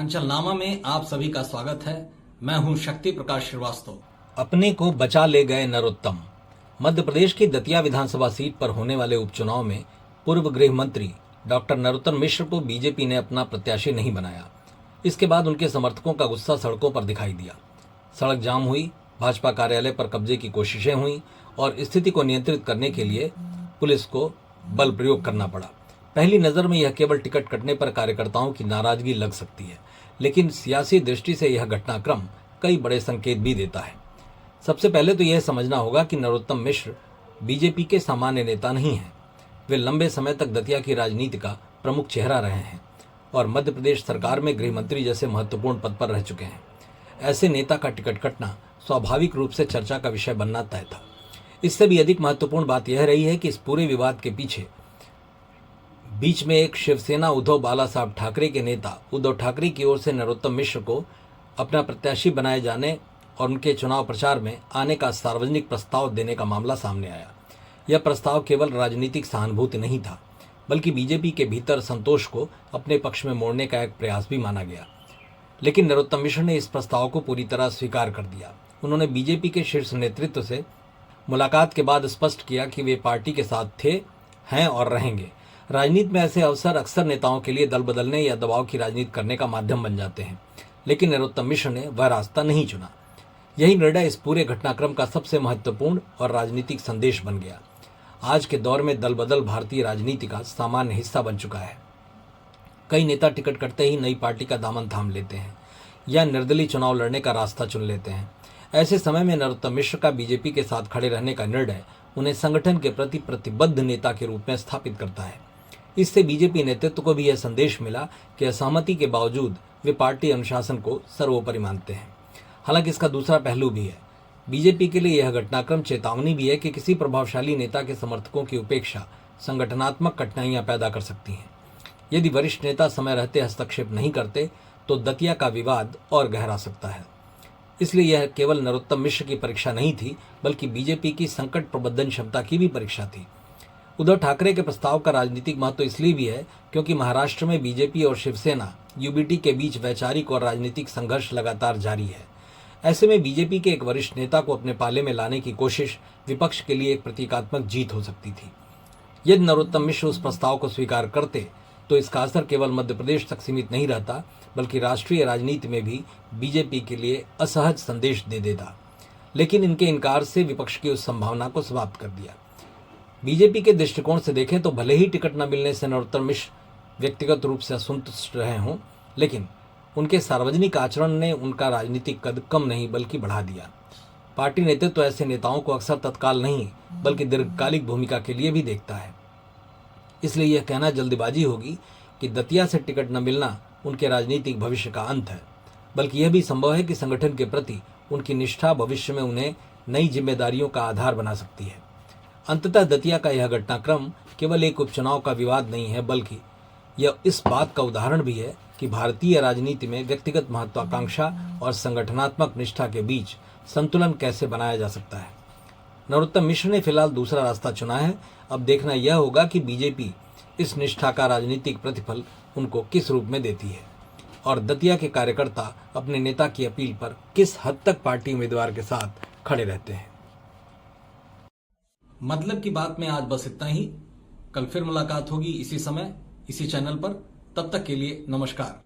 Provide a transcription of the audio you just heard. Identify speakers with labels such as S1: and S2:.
S1: अंचलनामा में आप सभी का स्वागत है। मैं हूं शक्ति प्रकाश श्रीवास्तव।
S2: अपने को बचा ले गए नरोत्तम। मध्य प्रदेश की दतिया विधानसभा सीट पर होने वाले उपचुनाव में पूर्व गृह मंत्री डॉक्टर नरोत्तम मिश्र को बीजेपी ने अपना प्रत्याशी नहीं बनाया। इसके बाद उनके समर्थकों का गुस्सा सड़कों पर दिखाई दिया। सड़क जाम हुई, भाजपा कार्यालय पर कब्जे की कोशिशें हुई और स्थिति को नियंत्रित करने के लिए पुलिस को बल प्रयोग करना पड़ा। पहली नजर में यह केवल टिकट कटने पर कार्यकर्ताओं की नाराजगी लग सकती है, लेकिन सियासी दृष्टि से यह घटनाक्रम कई बड़े संकेत भी देता है। सबसे पहले तो यह समझना होगा कि नरोत्तम मिश्र बीजेपी के सामान्य नेता नहीं हैं। वे लंबे समय तक दतिया की राजनीति का प्रमुख चेहरा रहे हैं और मध्य प्रदेश सरकार में गृह मंत्री जैसे महत्वपूर्ण पद पर रह चुके हैं। ऐसे नेता का टिकट कटना स्वाभाविक रूप से चर्चा का विषय बनना तय था। इससे भी अधिक महत्वपूर्ण बात यह रही है कि इस पूरे विवाद के बीच में एक शिवसेना उद्धव बाला साहब ठाकरे के नेता उद्धव ठाकरे की ओर से नरोत्तम मिश्र को अपना प्रत्याशी बनाए जाने और उनके चुनाव प्रचार में आने का सार्वजनिक प्रस्ताव देने का मामला सामने आया। यह प्रस्ताव केवल राजनीतिक सहानुभूति नहीं था, बल्कि बीजेपी के भीतर संतोष को अपने पक्ष में मोड़ने का एक प्रयास भी माना गया। लेकिन नरोत्तम मिश्र ने इस प्रस्ताव को पूरी तरह स्वीकार कर दिया। उन्होंने बीजेपी के शीर्ष नेतृत्व से मुलाकात के बाद स्पष्ट किया कि वे पार्टी के साथ थे, हैं और रहेंगे। राजनीति में ऐसे अवसर अक्सर नेताओं के लिए दल बदलने या दबाव की राजनीति करने का माध्यम बन जाते हैं, लेकिन नरोत्तम मिश्र ने वह रास्ता नहीं चुना। यही निर्णय इस पूरे घटनाक्रम का सबसे महत्वपूर्ण और राजनीतिक संदेश बन गया। आज के दौर में दल बदल भारतीय राजनीति का सामान्य हिस्सा बन चुका है। कई नेता टिकट कटते ही नई पार्टी का दामन थाम लेते हैं या निर्दलीय चुनाव लड़ने का रास्ता चुन लेते हैं। ऐसे समय में नरोत्तम मिश्र का बीजेपी के साथ खड़े रहने का निर्णय उन्हें संगठन के प्रति प्रतिबद्ध नेता के रूप में स्थापित करता है। इससे बीजेपी नेतृत्व को भी यह संदेश मिला कि असहमति के बावजूद वे पार्टी अनुशासन को सर्वोपरि मानते हैं। हालांकि इसका दूसरा पहलू भी है। बीजेपी के लिए यह घटनाक्रम चेतावनी भी है कि किसी प्रभावशाली नेता के समर्थकों की उपेक्षा संगठनात्मक कठिनाइयां पैदा कर सकती हैं। यदि वरिष्ठ नेता समय रहते हस्तक्षेप नहीं करते तो दतिया का विवाद और गहरा सकता है। इसलिए यह केवल नरोत्तम मिश्र की परीक्षा नहीं थी, बल्कि बीजेपी की संकट प्रबंधन क्षमता की भी परीक्षा थी। उद्धव ठाकरे के प्रस्ताव का राजनीतिक महत्व इसलिए भी है क्योंकि महाराष्ट्र में बीजेपी और शिवसेना यूबीटी के बीच वैचारिक और राजनीतिक संघर्ष लगातार जारी है। ऐसे में बीजेपी के एक वरिष्ठ नेता को अपने पाले में लाने की कोशिश विपक्ष के लिए एक प्रतीकात्मक जीत हो सकती थी। यदि नरोत्तम मिश्र उस प्रस्ताव को स्वीकार करते तो इसका असर केवल मध्य प्रदेश तक सीमित नहीं रहता, बल्कि राष्ट्रीय राजनीति में भी बीजेपी के लिए असहज संदेश दे देता। लेकिन इनके इनकार से विपक्ष की उस संभावना को समाप्त कर दिया। बीजेपी के दृष्टिकोण से देखें तो भले ही टिकट न मिलने से नरोत्तम मिश्र व्यक्तिगत रूप से असंतुष्ट रहे हों, लेकिन उनके सार्वजनिक आचरण ने उनका राजनीतिक कद कम नहीं बल्कि बढ़ा दिया। पार्टी नेतृत्व तो ऐसे नेताओं को अक्सर तत्काल नहीं बल्कि दीर्घकालिक भूमिका के लिए भी देखता है। इसलिए यह कहना जल्दबाजी होगी कि दतिया से टिकट न मिलना उनके राजनीतिक भविष्य का अंत है, बल्कि यह भी संभव है कि संगठन के प्रति उनकी निष्ठा भविष्य में उन्हें नई जिम्मेदारियों का आधार बना सकती है। अंततः दतिया का यह घटनाक्रम केवल एक उपचुनाव का विवाद नहीं है, बल्कि यह इस बात का उदाहरण भी है कि भारतीय राजनीति में व्यक्तिगत महत्वाकांक्षा और संगठनात्मक निष्ठा के बीच संतुलन कैसे बनाया जा सकता है। नरोत्तम मिश्र ने फिलहाल दूसरा रास्ता चुना है। अब देखना यह होगा कि बीजेपी इस निष्ठा का राजनीतिक प्रतिफल उनको किस रूप में देती है और दतिया के कार्यकर्ता अपने नेता की अपील पर किस हद तक पार्टी उम्मीदवार के साथ खड़े रहते हैं।
S1: मतलब की बात में आज बस इतना ही। कल फिर मुलाकात होगी इसी समय, इसी चैनल पर। तब तक के लिए नमस्कार।